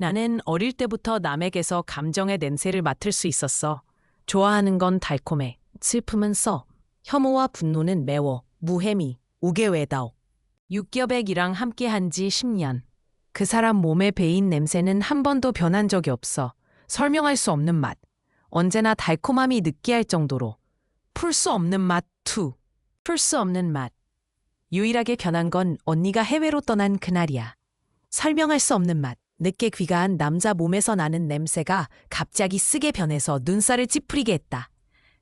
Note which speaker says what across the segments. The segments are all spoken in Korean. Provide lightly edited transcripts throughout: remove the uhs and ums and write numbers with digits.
Speaker 1: 나는 어릴 때부터 남에게서 감정의 냄새를 맡을 수 있었어. 좋아하는 건 달콤해, 슬픔은 써, 혐오와 분노는 매워, 무해미, 우게외다오. 육겹액이랑 함께한 지 10년. 그 사람 몸에 배인 냄새는 한 번도 변한 적이 없어. 설명할 수 없는 맛. 언제나 달콤함이 느끼할 정도로. 풀 수 없는 맛, 투. 풀 수 없는 맛. 유일하게 변한 건 언니가 해외로 떠난 그날이야. 설명할 수 없는 맛. 늦게 귀가한 남자 몸에서 나는 냄새가 갑자기 쓰게 변해서 눈살을 찌푸리게 했다.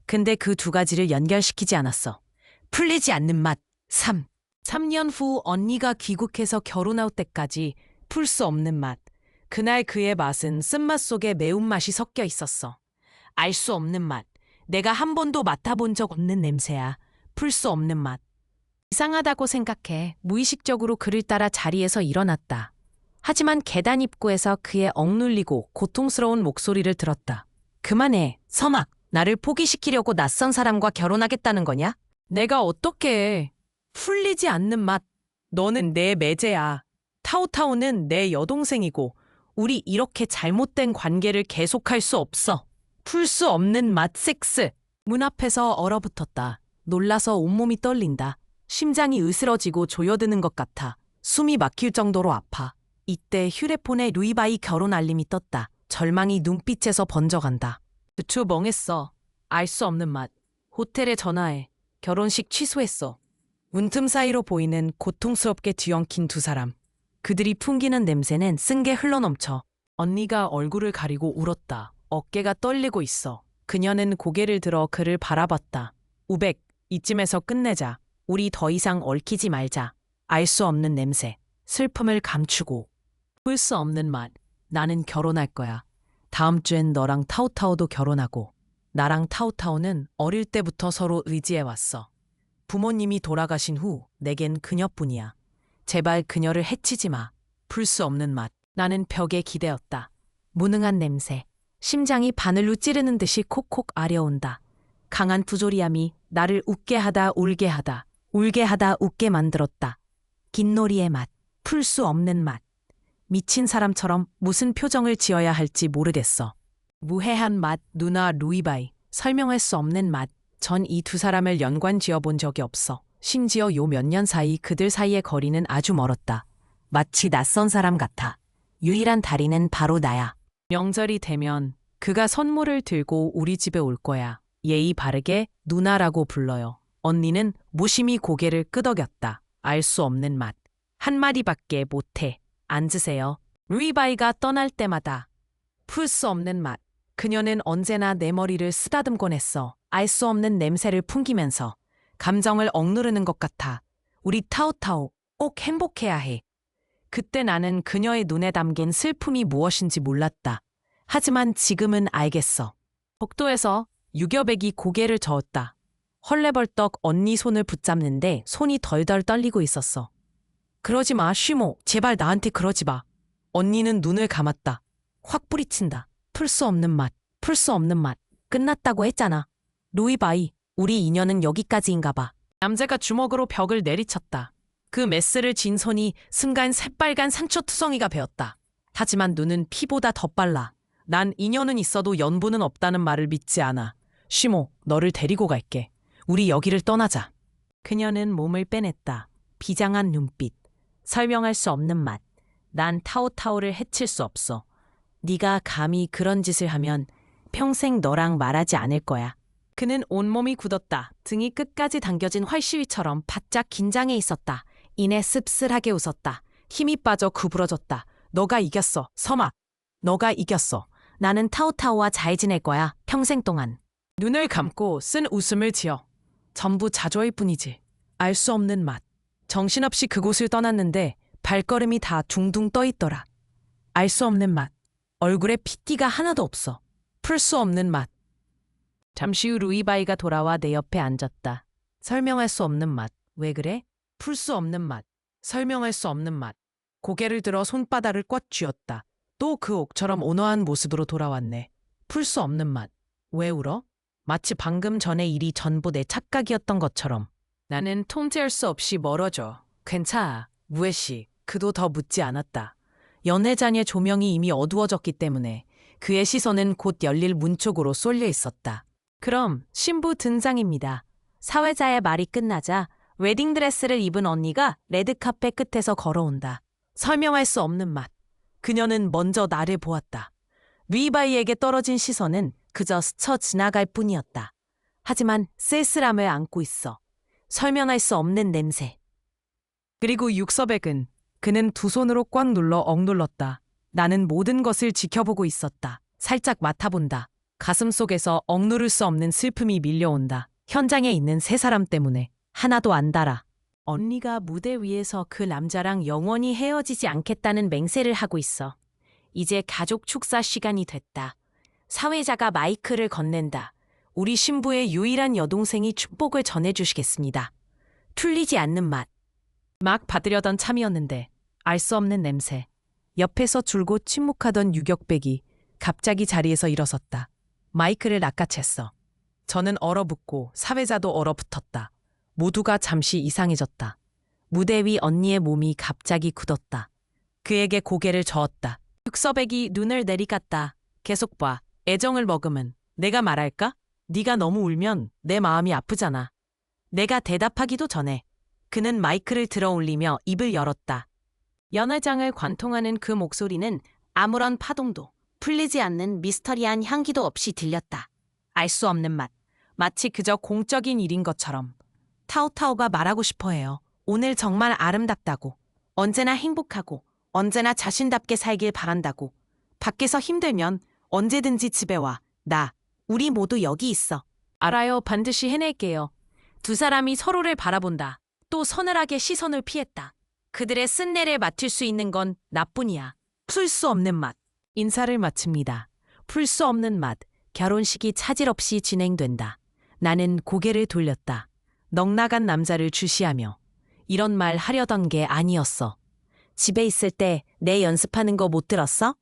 Speaker 1: 근데 그 두 가지를 연결시키지 않았어. 풀리지 않는 맛, 3. 3년 후 언니가 귀국해서 결혼할 때까지 풀 수 없는 맛. 그날 그의 맛은 쓴맛 속에 매운맛이 섞여 있었어. 알 수 없는 맛. 내가 한 번도 맡아본 적 없는 냄새야. 풀 수 없는 맛. 이상하다고 생각해 무의식적으로 그를 따라 자리에서 일어났다. 하지만 계단 입구에서 그의 억눌리고 고통스러운 목소리를 들었다. 그만해, 서막. 나를 포기시키려고 낯선 사람과 결혼하겠다는 거냐? 내가 어떻게 해. 풀리지 않는 맛. 너는 내 매제야. 타오타오는 내 여동생이고 우리 이렇게 잘못된 관계를 계속할 수 없어. 풀 수 없는 맛 섹스. 문 앞에서 얼어붙었다. 놀라서 온몸이 떨린다. 심장이 으스러지고 조여드는 것 같아. 숨이 막힐 정도로 아파. 이때 휴대폰에 루이바이 결혼 알림이 떴다. 절망이 눈빛에서 번져간다. 저 멍했어. 알 수 없는 맛. 호텔에 전화해. 결혼식 취소했어. 문틈 사이로 보이는 고통스럽게 뒤엉킨 두 사람. 그들이 풍기는 냄새는 쓴 게 흘러넘쳐. 언니가 얼굴을 가리고 울었다. 어깨가 떨리고 있어. 그녀는 고개를 들어 그를 바라봤다. 우백, 이쯤에서 끝내자. 우리 더 이상 얽히지 말자. 알 수 없는 냄새. 슬픔을 감추고. 풀 수 없는 맛. 나는 결혼할 거야. 다음 주엔 너랑 타오타오도 결혼하고. 나랑 타오타오는 어릴 때부터 서로 의지해왔어. 부모님이 돌아가신 후 내겐 그녀뿐이야. 제발 그녀를 해치지 마. 풀 수 없는 맛. 나는 벽에 기대었다. 무능한 냄새. 심장이 바늘로 찌르는 듯이 콕콕 아려온다. 강한 부조리함이 나를 웃게 하다 울게 하다. 울게 하다 웃게 만들었다. 긴 놀이의 맛. 풀 수 없는 맛. 미친 사람처럼 무슨 표정을 지어야 할지 모르겠어. 무해한 맛, 누나 루이바이. 설명할 수 없는 맛. 전 이 두 사람을 연관 지어본 적이 없어. 심지어 요 몇 년 사이 그들 사이의 거리는 아주 멀었다. 마치 낯선 사람 같아. 유일한 다리는 바로 나야. 명절이 되면 그가 선물을 들고 우리 집에 올 거야. 예의 바르게 누나라고 불러요. 언니는 무심히 고개를 끄덕였다. 알 수 없는 맛. 한마디밖에 못해. 앉으세요. 루이바이가 떠날 때마다 풀 수 없는 맛. 그녀는 언제나 내 머리를 쓰다듬곤 했어. 알 수 없는 냄새를 풍기면서. 감정을 억누르는 것 같아. 우리 타오타오 꼭 행복해야 해. 그때 나는 그녀의 눈에 담긴 슬픔이 무엇인지 몰랐다. 하지만 지금은 알겠어. 복도에서 유겨백이 고개를 저었다. 헐레벌떡 언니 손을 붙잡는데 손이 덜덜 떨리고 있었어. 그러지 마, 쉬모. 제발 나한테 그러지 마. 언니는 눈을 감았다. 확 뿌리친다. 풀 수 없는 맛. 풀 수 없는 맛. 끝났다고 했잖아. 루이바이, 우리 인연은 여기까지인가 봐. 남자가 주먹으로 벽을 내리쳤다. 그 메스를 쥔 손이 순간 새빨간 상처투성이가 베었다. 하지만 눈은 피보다 더 빨라. 난 인연은 있어도 연분은 없다는 말을 믿지 않아. 쉬모, 너를 데리고 갈게. 우리 여기를 떠나자. 그녀는 몸을 빼냈다. 비장한 눈빛. 설명할 수 없는 맛. 난 타오타오를 해칠 수 없어. 네가 감히 그런 짓을 하면 평생 너랑 말하지 않을 거야. 그는 온몸이 굳었다. 등이 끝까지 당겨진 활시위처럼 바짝 긴장해 있었다. 이내 씁쓸하게 웃었다. 힘이 빠져 구부러졌다. 너가 이겼어, 서막. 너가 이겼어. 나는 타오타오와 잘 지낼 거야, 평생 동안. 눈을 감고 쓴 웃음을 지어. 전부 자조일 뿐이지. 알 수 없는 맛. 정신없이 그곳을 떠났는데 발걸음이 다 둥둥 떠 있더라. 알 수 없는 맛. 얼굴에 핏기가 하나도 없어. 풀 수 없는 맛. 잠시 후 루이바이가 돌아와 내 옆에 앉았다. 설명할 수 없는 맛. 왜 그래? 풀 수 없는 맛. 설명할 수 없는 맛. 고개를 들어 손바닥을 꽉 쥐었다. 또 그 옥처럼 온화한 모습으로 돌아왔네. 풀 수 없는 맛. 왜 울어? 마치 방금 전의 일이 전부 내 착각이었던 것처럼. 나는 통제할 수 없이 멀어져. 괜찮아. 무해씨. 그도 더 묻지 않았다. 연회장의 조명이 이미 어두워졌기 때문에 그의 시선은 곧 열릴 문 쪽으로 쏠려 있었다. 그럼 신부 등장입니다. 사회자의 말이 끝나자 웨딩드레스를 입은 언니가 레드카펫 끝에서 걸어온다. 설명할 수 없는 맛. 그녀는 먼저 나를 보았다. 루이바이에게 떨어진 시선은 그저 스쳐 지나갈 뿐이었다. 하지만 쓸쓸함을 안고 있어. 설명할 수 없는 냄새. 그리고 육서백은 그는 두 손으로 꽉 눌러 억눌렀다. 나는 모든 것을 지켜보고 있었다. 살짝 맡아본다. 가슴 속에서 억누를 수 없는 슬픔이 밀려온다. 현장에 있는 세 사람 때문에 하나도 안 달아. 언니가 무대 위에서 그 남자랑 영원히 헤어지지 않겠다는 맹세를 하고 있어. 이제 가족 축사 시간이 됐다. 사회자가 마이크를 건넨다. 우리 신부의 유일한 여동생이 축복을 전해주시겠습니다. 틀리지 않는 맛. 막 받으려던 참이었는데 알 수 없는 냄새. 옆에서 줄곧 침묵하던 유격백이 갑자기 자리에서 일어섰다. 마이크를 낚아챘어. 저는 얼어붙고 사회자도 얼어붙었다. 모두가 잠시 이상해졌다. 무대 위 언니의 몸이 갑자기 굳었다. 그에게 고개를 저었다. 육서백이 눈을 내리갔다. 계속 봐. 애정을 머금은. 내가 말할까? 네가 너무 울면 내 마음이 아프잖아. 내가 대답하기도 전에 그는 마이크를 들어 올리며 입을 열었다. 연회장을 관통하는 그 목소리는 아무런 파동도 풀리지 않는 미스터리한 향기도 없이 들렸다. 알 수 없는 맛. 마치 그저 공적인 일인 것처럼. 타오타오가 말하고 싶어 해요. 오늘 정말 아름답다고. 언제나 행복하고 언제나 자신답게 살길 바란다고. 밖에서 힘들면 언제든지 집에 와. 우리 모두 여기 있어. 알아요. 반드시 해낼게요. 두 사람이 서로를 바라본다. 또 서늘하게 시선을 피했다. 그들의 쓴내를 맡을 수 있는 건 나뿐이야. 풀 수 없는 맛. 인사를 마칩니다. 풀 수 없는 맛. 결혼식이 차질 없이 진행된다. 나는 고개를 돌렸다. 넉나간 남자를 주시하며. 이런 말 하려던 게 아니었어. 집에 있을 때 내 연습하는 거 못 들었어?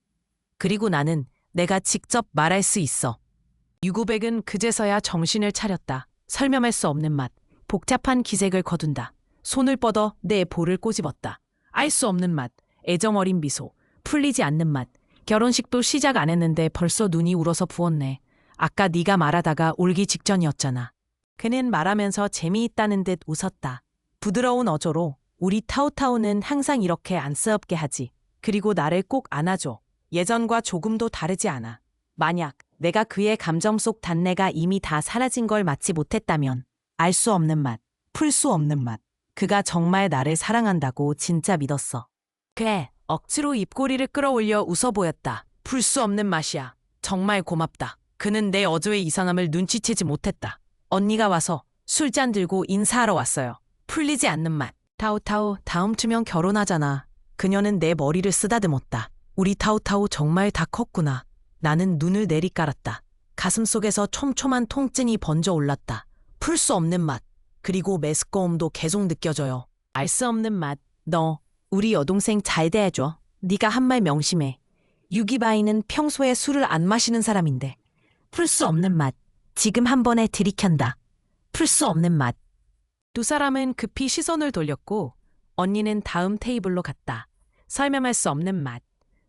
Speaker 1: 그리고 나는 내가 직접 말할 수 있어. 유구백은 그제서야 정신을 차렸다. 설명할 수 없는 맛. 복잡한 기색을 거둔다. 손을 뻗어 내 볼을 꼬집었다. 알 수 없는 맛. 애정 어린 미소. 풀리지 않는 맛. 결혼식도 시작 안 했는데 벌써 눈이 울어서 부었네. 아까 네가 말하다가 울기 직전이었잖아. 그는 말하면서 재미있다는 듯 웃었다. 부드러운 어조로 우리 타오타오는 항상 이렇게 안쓰럽게 하지. 그리고 나를 꼭 안아줘. 예전과 조금도 다르지 않아. 만약 내가 그의 감정 속 단내가 이미 다 사라진 걸 맞지 못했다면 알 수 없는 맛, 풀 수 없는 맛. 그가 정말 나를 사랑한다고 진짜 믿었어. 그래, 억지로 입꼬리를 끌어올려 웃어 보였다. 풀 수 없는 맛이야. 정말 고맙다. 그는 내 어조의 이상함을 눈치채지 못했다. 언니가 와서 술잔 들고 인사하러 왔어요. 풀리지 않는 맛. 타오타오, 다음 주면 결혼하잖아. 그녀는 내 머리를 쓰다듬었다. 우리 타오타오 정말 다 컸구나. 나는 눈을 내리깔았다. 가슴속에서 촘촘한 통증이 번져 올랐다. 풀 수 없는 맛. 그리고 메스꺼움도 계속 느껴져요. 알 수 없는 맛. 너 우리 여동생 잘 대해줘. 네가 한 말 명심해. 유기바이는 평소에 술을 안 마시는 사람인데. 풀 수 없는 맛. 지금 한 번에 들이켠다. 풀 수 없는 맛. 두 사람은 급히 시선을 돌렸고 언니는 다음 테이블로 갔다. 설명할 수 없는 맛.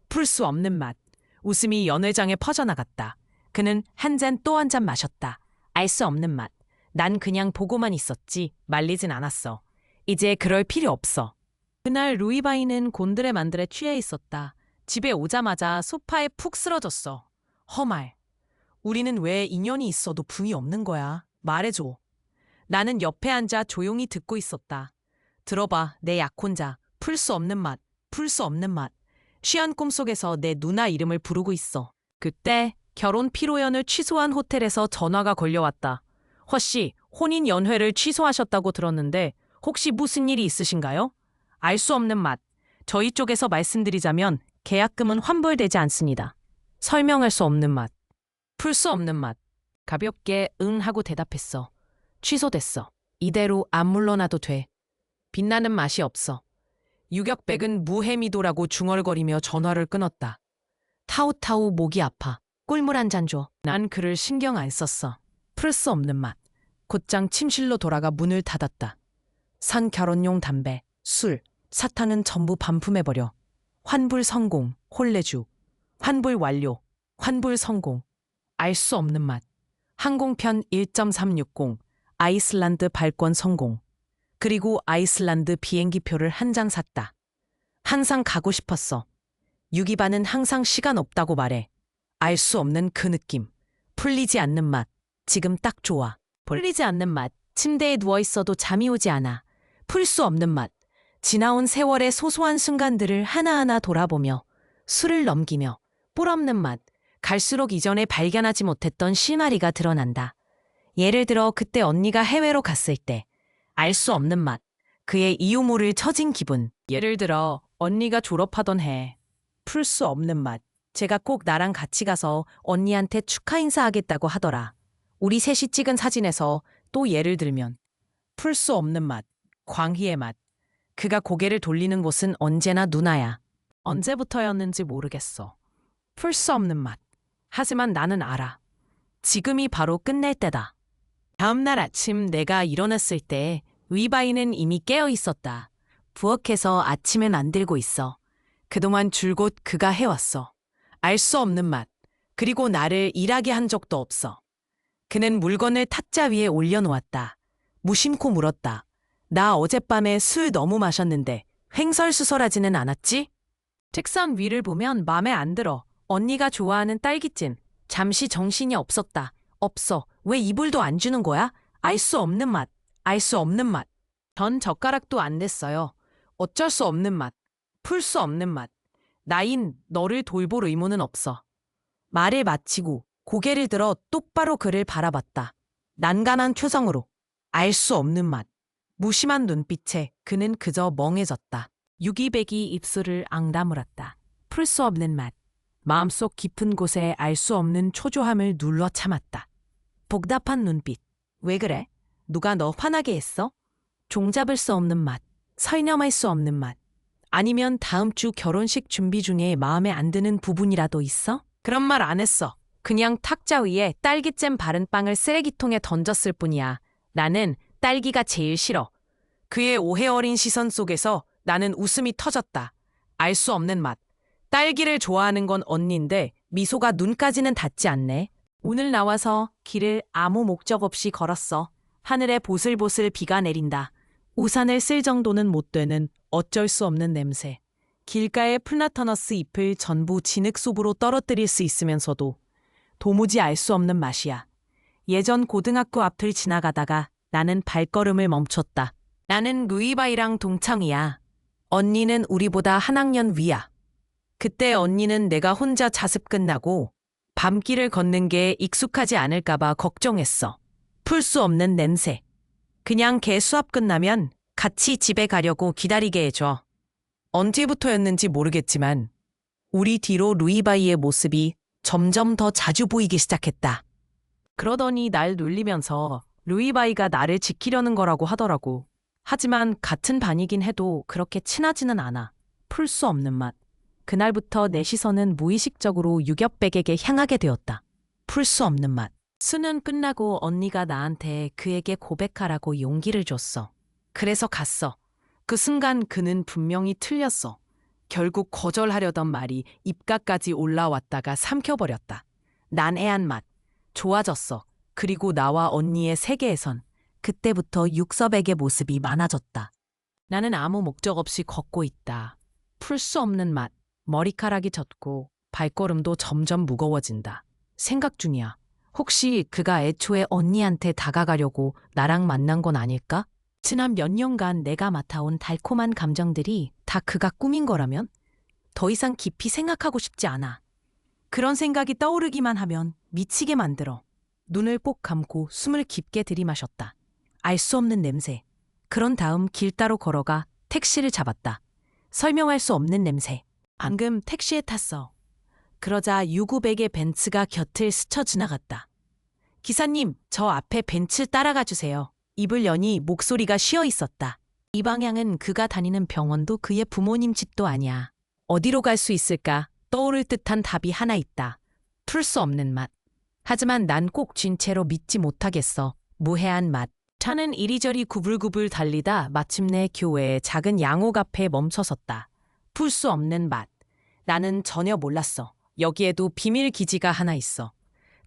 Speaker 1: 풀 수 없는 맛. 웃음이 연회장에 퍼져나갔다. 그는 한 잔 또 한 잔 마셨다. 알 수 없는 맛. 난 그냥 보고만 있었지 말리진 않았어. 이제 그럴 필요 없어. 그날 루이바이는 곤드레만드레 취해 있었다. 집에 오자마자 소파에 푹 쓰러졌어. 허말. 우리는 왜 인연이 있어도 붕이 없는 거야? 말해줘. 나는 옆에 앉아 조용히 듣고 있었다. 들어봐, 내 약혼자. 풀 수 없는 맛. 풀 수 없는 맛. 쉬한 꿈속에서 내 누나 이름을 부르고 있어. 그때 결혼 피로연을 취소한 호텔에서 전화가 걸려왔다. 허씨, 혼인 연회를 취소하셨다고 들었는데 혹시 무슨 일이 있으신가요? 알 수 없는 맛. 저희 쪽에서 말씀드리자면 계약금은 환불되지 않습니다. 설명할 수 없는 맛. 풀 수 없는 맛. 가볍게 응 하고 대답했어. 취소됐어. 이대로 안 물러나도 돼. 빛나는 맛이 없어. 유격백은 무해미도라고 중얼거리며 전화를 끊었다. 타오타오 목이 아파. 꿀물 한 잔 줘. 난 그를 신경 안 썼어. 풀 수 없는 맛. 곧장 침실로 돌아가 문을 닫았다. 산 결혼용 담배, 술, 사탕은 전부 반품해버려. 환불 성공, 홀레주. 환불 완료, 환불 성공. 알 수 없는 맛. 항공편 1.360, 아이슬란드 발권 성공. 그리고 아이슬란드 비행기표를 한 장 샀다. 항상 가고 싶었어. 유기반은 항상 시간 없다고 말해. 알 수 없는 그 느낌. 풀리지 않는 맛. 지금 딱 좋아. 풀리지 않는 맛. 침대에 누워있어도 잠이 오지 않아. 풀 수 없는 맛. 지나온 세월의 소소한 순간들을 하나하나 돌아보며 술을 넘기며 뿔 없는 맛. 갈수록 이전에 발견하지 못했던 실마리가 드러난다. 예를 들어 그때 언니가 해외로 갔을 때 알 수 없는 맛. 그의 이유 모를 처진 기분. 예를 들어 언니가 졸업하던 해. 풀 수 없는 맛. 제가 꼭 나랑 같이 가서 언니한테 축하 인사하겠다고 하더라. 우리 셋이 찍은 사진에서 또 예를 들면 풀 수 없는 맛. 광희의 맛. 그가 고개를 돌리는 곳은 언제나 누나야. 언제부터였는지 모르겠어. 풀 수 없는 맛. 하지만 나는 알아. 지금이 바로 끝낼 때다. 다음날 아침 내가 일어났을 때 위바이는 이미 깨어 있었다. 부엌에서 아침은 안 들고 있어. 그동안 줄곧 그가 해왔어. 알 수 없는 맛. 그리고 나를 일하게 한 적도 없어. 그는 물건을 탁자 위에 올려놓았다. 무심코 물었다. 나 어젯밤에 술 너무 마셨는데 횡설수설하지는 않았지? 책상 위를 보면 맘에 안 들어. 언니가 좋아하는 딸기찜. 잠시 정신이 없었다. 없어. 왜 이불도 안 주는 거야? 알 수 없는 맛. 알 수 없는 맛. 전 젓가락도 안 댔어요. 어쩔 수 없는 맛. 풀 수 없는 맛. 나인 너를 돌볼 의무는 없어. 말을 마치고 고개를 들어 똑바로 그를 바라봤다. 난감한 표정으로. 알 수 없는 맛. 무심한 눈빛에 그는 그저 멍해졌다. 유기백이 입술을 앙다물었다. 풀 수 없는 맛. 마음속 깊은 곳에 알 수 없는 초조함을 눌러 참았다. 복잡한 눈빛. 왜 그래? 누가 너 화나게 했어? 종잡을 수 없는 맛. 설명할 수 없는 맛. 아니면 다음 주 결혼식 준비 중에 마음에 안 드는 부분이라도 있어? 그런 말 안 했어. 그냥 탁자 위에 딸기잼 바른 빵을 쓰레기통에 던졌을 뿐이야. 나는 딸기가 제일 싫어. 그의 오해 어린 시선 속에서 나는 웃음이 터졌다. 알 수 없는 맛. 딸기를 좋아하는 건 언니인데 미소가 눈까지는 닿지 않네. 오늘 나와서 길을 아무 목적 없이 걸었어. 하늘에 보슬보슬 비가 내린다. 우산을 쓸 정도는 못 되는 어쩔 수 없는 냄새. 길가의 플라타너스 잎을 전부 진흙 속으로 떨어뜨릴 수 있으면서도 도무지 알 수 없는 맛이야. 예전 고등학교 앞을 지나가다가 나는 발걸음을 멈췄다. 나는 루이바이랑 동창이야. 언니는 우리보다 한 학년 위야. 그때 언니는 내가 혼자 자습 끝나고 밤길을 걷는 게 익숙하지 않을까봐 걱정했어. 풀 수 없는 냄새. 그냥 걔 수업 끝나면 같이 집에 가려고 기다리게 해줘. 언제부터였는지 모르겠지만 우리 뒤로 루이바이의 모습이 점점 더 자주 보이기 시작했다. 그러더니 날 놀리면서 루이바이가 나를 지키려는 거라고 하더라고. 하지만 같은 반이긴 해도 그렇게 친하지는 않아. 풀 수 없는 맛. 그날부터 내 시선은 무의식적으로 유격백에게 향하게 되었다. 풀 수 없는 맛. 수능 끝나고 언니가 나한테 그에게 고백하라고 용기를 줬어. 그래서 갔어. 그 순간 그는 분명히 틀렸어. 결국 거절하려던 말이 입가까지 올라왔다가 삼켜버렸다. 난해한 맛. 좋아졌어. 그리고 나와 언니의 세계에선 그때부터 육섭에게 모습이 많아졌다. 나는 아무 목적 없이 걷고 있다. 풀 수 없는 맛. 머리카락이 젖고 발걸음도 점점 무거워진다. 생각 중이야. 혹시 그가 애초에 언니한테 다가가려고 나랑 만난 건 아닐까? 지난 몇 년간 내가 맡아온 달콤한 감정들이 다 그가 꾸민 거라면? 더 이상 깊이 생각하고 싶지 않아. 그런 생각이 떠오르기만 하면 미치게 만들어. 눈을 꼭 감고 숨을 깊게 들이마셨다. 알 수 없는 냄새. 그런 다음 길 따로 걸어가 택시를 잡았다. 설명할 수 없는 냄새. 방금 택시에 탔어. 그러자 유구백의 벤츠가 곁을 스쳐 지나갔다. 기사님, 저 앞에 벤츠 따라가 주세요. 입을 여니 목소리가 쉬어 있었다. 이 방향은 그가 다니는 병원도 그의 부모님 집도 아니야. 어디로 갈 수 있을까? 떠오를 듯한 답이 하나 있다. 풀 수 없는 맛. 하지만 난 꼭 쥔 채로 믿지 못하겠어. 무해한 맛. 차는 이리저리 구불구불 달리다 마침내 교외의 작은 양옥 앞에 멈춰섰다. 풀 수 없는 맛. 나는 전혀 몰랐어. 여기에도 비밀 기지가 하나 있어.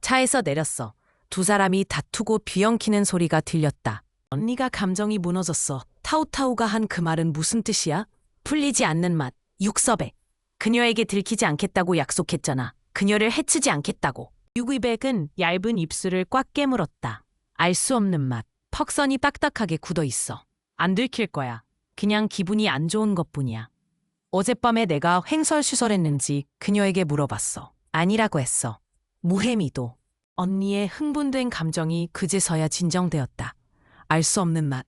Speaker 1: 차에서 내렸어. 두 사람이 다투고 비엉키는 소리가 들렸다. 언니가 감정이 무너졌어. 타우타우가 한 그 말은 무슨 뜻이야? 풀리지 않는 맛, 육섭액. 그녀에게 들키지 않겠다고 약속했잖아. 그녀를 해치지 않겠다고. 유기백은 얇은 입술을 꽉 깨물었다. 알 수 없는 맛. 퍽선이 딱딱하게 굳어 있어. 안 들킬 거야. 그냥 기분이 안 좋은 것뿐이야. 어젯밤에 내가 횡설수설했는지 그녀에게 물어봤어. 아니라고 했어. 무해미도. 언니의 흥분된 감정이 그제서야 진정되었다. 알 수 없는 맛.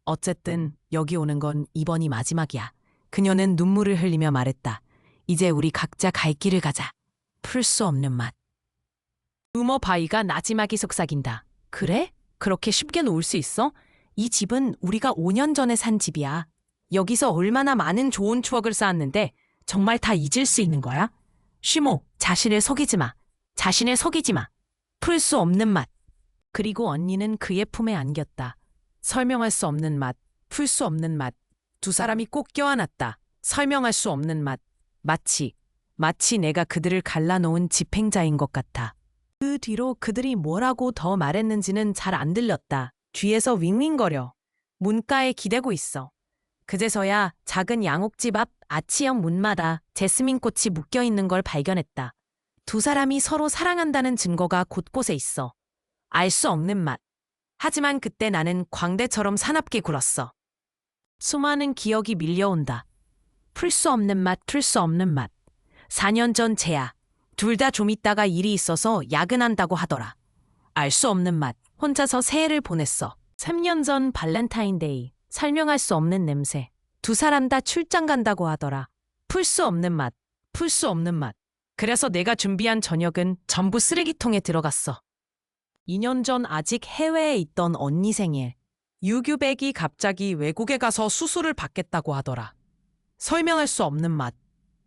Speaker 1: 어쨌든 여기 오는 건 이번이 마지막이야. 그녀는 눈물을 흘리며 말했다. 이제 우리 각자 갈 길을 가자. 풀 수 없는 맛. 루머 바위가 나지막이 속삭인다. 그래? 그렇게 쉽게 놓을 수 있어? 이 집은 우리가 5년 전에 산 집이야. 여기서 얼마나 많은 좋은 추억을 쌓았는데 정말 다 잊을 수 있는 거야? 쉬모, 자신을 속이지 마. 자신을 속이지 마. 풀 수 없는 맛. 그리고 언니는 그의 품에 안겼다. 설명할 수 없는 맛, 풀 수 없는 맛. 두 사람이 꼭 껴안았다. 설명할 수 없는 맛. 마치 내가 그들을 갈라놓은 집행자인 것 같아. 그 뒤로 그들이 뭐라고 더 말했는지는 잘 안 들렸다. 뒤에서 윙윙거려. 문가에 기대고 있어. 그제서야 작은 양옥집 앞 아치형 문마다 제스민꽃이 묶여있는 걸 발견했다. 두 사람이 서로 사랑한다는 증거가 곳곳에 있어. 알 수 없는 맛. 하지만 그때 나는 광대처럼 사납게 굴었어. 수많은 기억이 밀려온다. 풀 수 없는 맛, 풀 수 없는 맛. 4년 전 재야. 둘 다 좀 있다가 일이 있어서 야근한다고 하더라. 알 수 없는 맛. 혼자서 새해를 보냈어. 3년 전 발렌타인데이. 설명할 수 없는 냄새. 두 사람 다 출장 간다고 하더라. 풀 수 없는 맛. 풀 수 없는 맛. 그래서 내가 준비한 저녁은 전부 쓰레기통에 들어갔어. 2년 전 아직 해외에 있던 언니 생일. 유규백이 갑자기 외국에 가서 수술을 받겠다고 하더라. 설명할 수 없는 맛.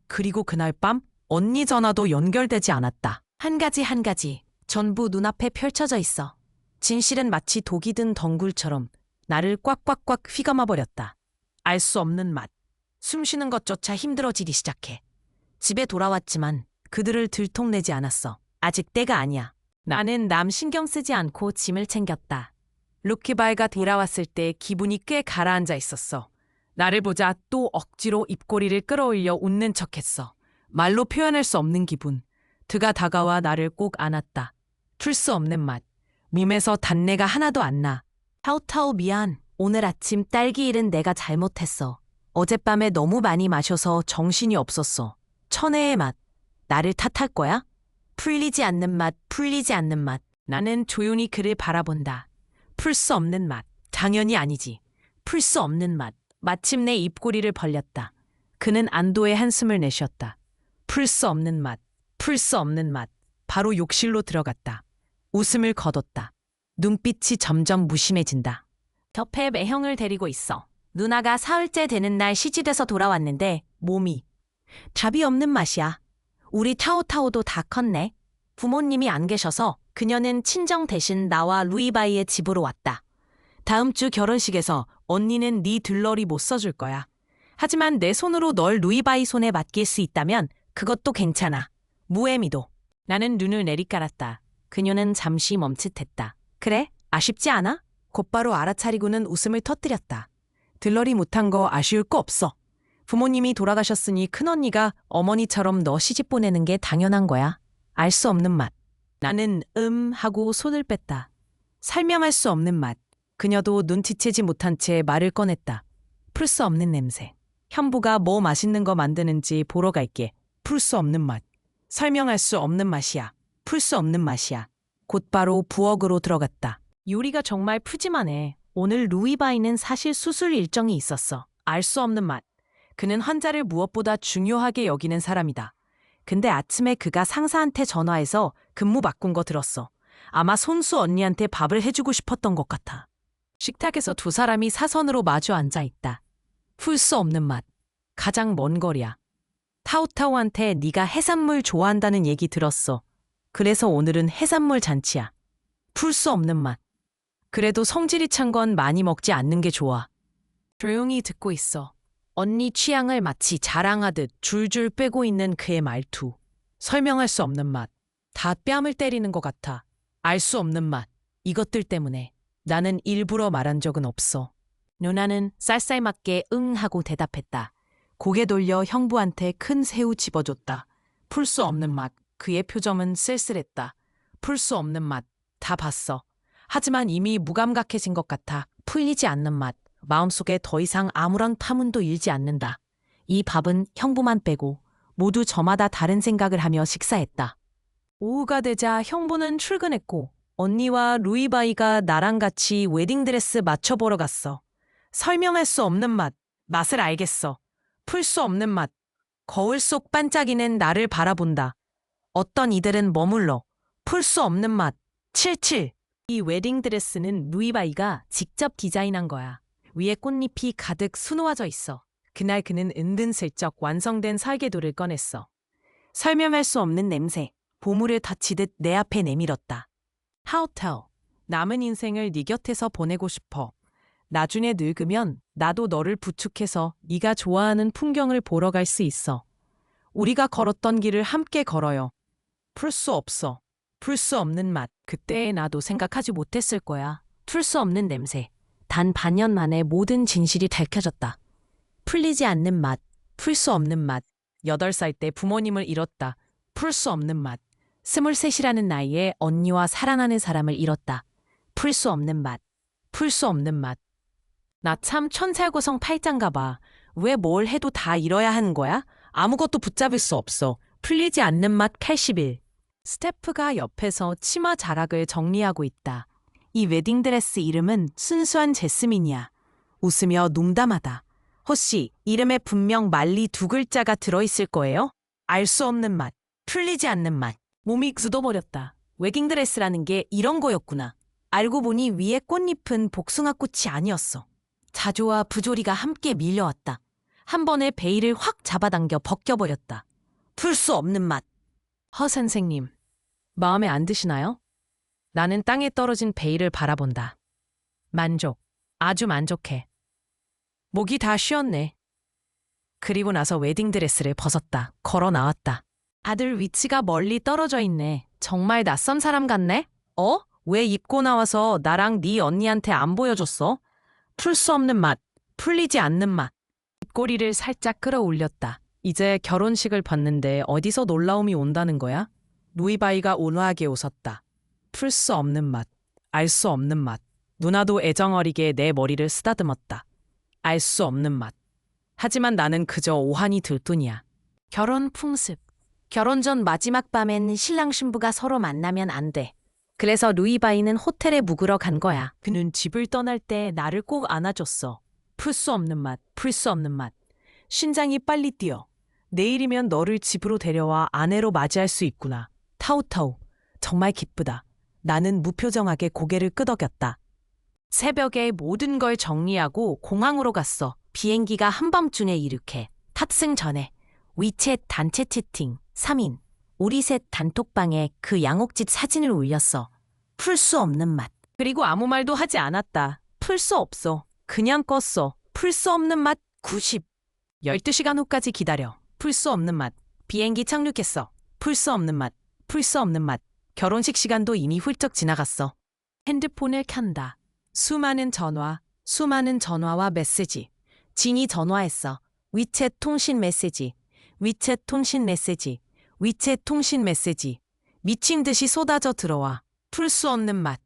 Speaker 1: 그리고 그날 밤 언니 전화도 연결되지 않았다. 한 가지 전부 눈앞에 펼쳐져 있어. 진실은 마치 독이 든 덩굴처럼 나를 꽉꽉꽉 휘감아버렸다. 알 수 없는 맛. 숨 쉬는 것조차 힘들어지기 시작해. 집에 돌아왔지만 그들을 들통내지 않았어. 아직 때가 아니야. 나는 남 신경 쓰지 않고 짐을 챙겼다. 루키바이가 돌아왔을 때 기분이 꽤 가라앉아 있었어. 나를 보자 또 억지로 입꼬리를 끌어올려 웃는 척했어. 말로 표현할 수 없는 기분. 그가 다가와 나를 꼭 안았다. 풀 수 없는 맛. 몸에서 단내가 하나도 안 나. 타우타우 미안. 오늘 아침 딸기 일은 내가 잘못했어. 어젯밤에 너무 많이 마셔서 정신이 없었어. 천혜의 맛. 나를 탓할 거야? 풀리지 않는 맛, 풀리지 않는 맛. 나는 조용히 그를 바라본다. 풀 수 없는 맛. 당연히 아니지. 풀 수 없는 맛. 마침내 입꼬리를 벌렸다. 그는 안도의 한숨을 내쉬었다. 풀 수 없는 맛. 풀 수 없는 맛. 바로 욕실로 들어갔다. 웃음을 거뒀다. 눈빛이 점점 무심해진다. 곁에 매형을 데리고 있어. 누나가 사흘째 되는 날 시집에서 돌아왔는데 몸이 답이 없는 맛이야. 우리 타오타오도 다 컸네. 부모님이 안 계셔서 그녀는 친정 대신 나와 루이바이의 집으로 왔다. 다음 주 결혼식에서 언니는 네 들러리 못 써줄 거야. 하지만 내 손으로 널 루이바이 손에 맡길 수 있다면 그것도 괜찮아. 무에미도. 나는 눈을 내리깔았다. 그녀는 잠시 멈칫했다. 그래? 아쉽지 않아? 곧바로 알아차리고는 웃음을 터뜨렸다. 들러리 못한 거 아쉬울 거 없어. 부모님이 돌아가셨으니 큰언니가 어머니처럼 너 시집 보내는 게 당연한 거야. 알 수 없는 맛. 나는 하고 손을 뺐다. 설명할 수 없는 맛. 그녀도 눈치채지 못한 채 말을 꺼냈다. 풀 수 없는 냄새. 현부가 뭐 맛있는 거 만드는지 보러 갈게. 풀 수 없는 맛. 설명할 수 없는 맛이야. 풀 수 없는 맛이야. 곧바로 부엌으로 들어갔다. 요리가 정말 푸짐하네. 오늘 루이바이는 사실 수술 일정이 있었어. 알 수 없는 맛. 그는 환자를 무엇보다 중요하게 여기는 사람이다. 근데 아침에 그가 상사한테 전화해서 근무 바꾼 거 들었어. 아마 손수 언니한테 밥을 해주고 싶었던 것 같아. 식탁에서 두 사람이 사선으로 마주 앉아 있다. 풀 수 없는 맛. 가장 먼 거리야. 타오타오한테 네가 해산물 좋아한다는 얘기 들었어. 그래서 오늘은 해산물 잔치야. 풀 수 없는 맛. 그래도 성질이 찬 건 많이 먹지 않는 게 좋아. 조용히 듣고 있어. 언니 취향을 마치 자랑하듯 줄줄 빼고 있는 그의 말투. 설명할 수 없는 맛. 다 뺨을 때리는 것 같아. 알 수 없는 맛. 이것들 때문에 나는 일부러 말한 적은 없어. 누나는 쌀쌀맞게 응 하고 대답했다. 고개 돌려 형부한테 큰 새우 집어줬다. 풀 수 없는 맛. 그의 표정은 쓸쓸했다. 풀 수 없는 맛. 다 봤어. 하지만 이미 무감각해진 것 같아. 풀리지 않는 맛. 마음속에 더 이상 아무런 파문도 일지 않는다. 이 밥은 형부만 빼고 모두 저마다 다른 생각을 하며 식사했다. 오후가 되자 형부는 출근했고 언니와 루이바이가 나랑 같이 웨딩드레스 맞춰보러 갔어. 설명할 수 없는 맛. 맛을 알겠어. 풀 수 없는 맛. 거울 속 반짝이는 나를 바라본다. 어떤 이들은 머물러. 풀 수 없는 맛. 77. 이 웨딩드레스는 루이바이가 직접 디자인한 거야. 위에 꽃잎이 가득 수놓아져 있어. 그날 그는 은근슬쩍 완성된 설계도를 꺼냈어. 설명할 수 없는 냄새. 보물을 다치듯 내 앞에 내밀었다. How tell. 남은 인생을 네 곁에서 보내고 싶어. 나중에 늙으면 나도 너를 부축해서 네가 좋아하는 풍경을 보러 갈 수 있어. 우리가 걸었던 길을 함께 걸어요. 풀 수 없어. 풀 수 없는 맛. 그때의 나도 생각하지 못했을 거야. 풀 수 없는 냄새. 단 반년 만에 모든 진실이 밝혀졌다. 풀리지 않는 맛. 풀 수 없는 맛. 8살 때 부모님을 잃었다. 풀 수 없는 맛. 23이라는 나이에 언니와 사랑하는 사람을 잃었다. 풀 수 없는 맛. 풀 수 없는 맛. 나 참 천살고성 팔짱가 봐. 왜 뭘 해도 다 잃어야 하는 거야? 아무것도 붙잡을 수 없어. 풀리지 않는 맛 81. 스태프가 옆에서 치마 자락을 정리하고 있다. 이 웨딩드레스 이름은 순수한 제스민이야. 웃으며 농담하다. 혹시 이름에 분명 말리 2글자가 들어있을 거예요? 알 수 없는 맛. 풀리지 않는 맛. 몸이 굳어버렸다. 웨딩드레스라는 게 이런 거였구나. 알고 보니 위에 꽃잎은 복숭아꽃이 아니었어. 자조와 부조리가 함께 밀려왔다. 한 번에 베일을 확 잡아당겨 벗겨버렸다. 풀 수 없는 맛. 허 선생님, 마음에 안 드시나요? 나는 땅에 떨어진 베일을 바라본다. 만족. 아주 만족해. 목이 다 쉬었네. 그리고 나서 웨딩드레스를 벗었다. 걸어 나왔다. 아들 위치가 멀리 떨어져 있네. 정말 낯선 사람 같네? 왜 입고 나와서 나랑 네 언니한테 안 보여줬어? 풀 수 없는 맛. 풀리지 않는 맛. 입꼬리를 살짝 끌어올렸다. 이제 결혼식을 봤는데 어디서 놀라움이 온다는 거야? 루이바이가 온화하게 웃었다. 풀 수 없는 맛. 알 수 없는 맛. 누나도 애정어리게 내 머리를 쓰다듬었다. 알 수 없는 맛. 하지만 나는 그저 오한이 들 뿐이야. 결혼 풍습. 결혼 전 마지막 밤엔 신랑 신부가 서로 만나면 안 돼. 그래서 루이바이는 호텔에 묵으러 간 거야. 그는 집을 떠날 때 나를 꼭 안아줬어. 풀 수 없는 맛, 풀 수 없는 맛. 심장이 빨리 뛰어. 내일이면 너를 집으로 데려와 아내로 맞이할 수 있구나. 타오타오. 정말 기쁘다. 나는 무표정하게 고개를 끄덕였다. 새벽에 모든 걸 정리하고 공항으로 갔어. 비행기가 한밤중에 이륙해. 탑승 전에 위챗 단체 채팅 3인. 우리 셋 단톡방에 그 양옥집 사진을 올렸어. 풀 수 없는 맛. 그리고 아무 말도 하지 않았다. 풀 수 없어. 그냥 껐어. 풀 수 없는 맛 90. 12시간 후까지 기다려. 풀 수 없는 맛. 비행기 착륙했어. 풀 수 없는 맛. 풀 수 없는 맛. 결혼식 시간도 이미 훌쩍 지나갔어. 핸드폰을 켠다. 수많은 전화와 메시지. 진이 전화했어. 위챗 통신 메시지. 위챗 통신 메시지. 위챗 통신 메시지. 미친 듯이 쏟아져 들어와. 풀 수 없는 맛.